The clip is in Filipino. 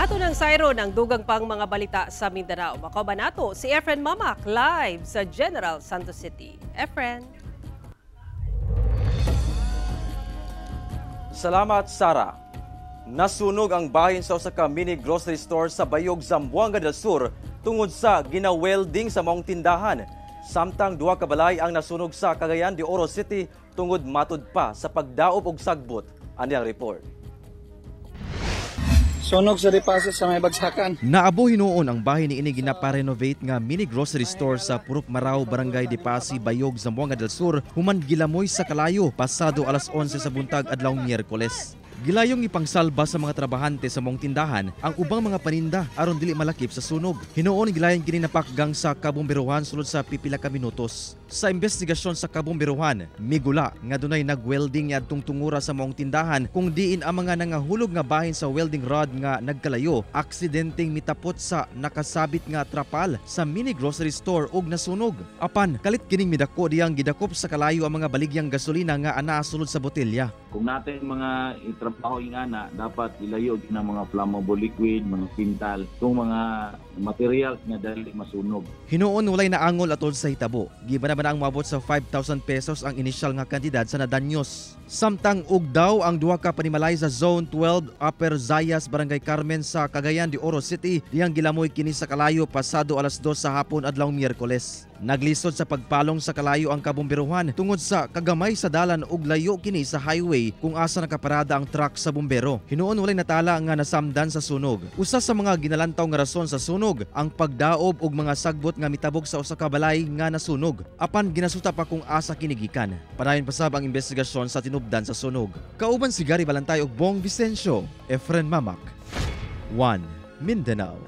Ato ng sayro ng dugang pang mga balita sa Mindanao. Makabanato si Efren Mamak live sa General Santos City. Efren. Salamat, Sara. Nasunog ang bahin sa usa ka mini grocery store sa Bayog, Zamboanga del Sur tungod sa gina-welding sa maong tindahan. Samtang duha ka balay ang nasunog sa Cagayan de Oro City tungod matud pa sa pagdaop og sagbot. Ani ang report. Sunog sa dipasa sa may bagsakan. Naabo hinuon ang bahay ni ini ginaparenovate nga mini grocery store sa Purok Maraw, Barangay Dipasi, Bayog, Zamboanga del Sur human gilamoy sa kalayo pasado alas 11 sa buntag adlawng Miyerkules. Gilayong ipangsalba sa mga trabahante sa mong tindahan ang ubang mga paninda aron dili malakip sa sunog. Hinuon gilayon kini napakgang sa kabomberuhan sulod sa pipila ka minutos. Sa investigasyon sa kabomberuhan, migula nga dunay nagwelding adtong tungura sa mong tindahan kung diin ang mga nangahulog nga bahin sa welding rod nga nagkalayo, aksidenteng mitapot sa nakasabit nga trapal sa mini grocery store ug nasunog. Apan kalit kining midako diyang gidakop sa kalayo ang mga baligyang gasolina nga anaa sulod sa botelya. Kung natin mga itrabaho ingana, dapat ilayo ng mga flammable liquid, mga pintal, itong mga materials nga dali masunog. Hinuon walay naangol atol sa hitabo. Giba naman ang mabot sa 5,000 pesos ang inisyal nga kantidad sa nadanyos. Samtang ugdaw ang duha ka panimalay sa Zone 12 Upper Zayas, Barangay Carmen sa Cagayan de Oro City diyang gilamoy kini sa kalayo pasado alas 2 sa hapon adlawng Miyerkules. Naglisod sa pagpalong sa kalayo ang kabomberuhan tungod sa kagamay sa dalan ug layo kini sa highway kung asa nakaparada ang truck sa bombero. Hinuon walay natala nga nasamdan sa sunog. Usa sa mga ginalantaw nga rason sa sunog ang pagdaob og mga sagbot nga mitabog sa usa ka balay nga nasunog. Apan ginasuta pa kung asa kinigikan. Panayon pasab ang investigasyon sa tinubdan sa sunog. Kauban si Gary Balantay ug Bong Vicencio, Efren Mamak, 1 Mindanao.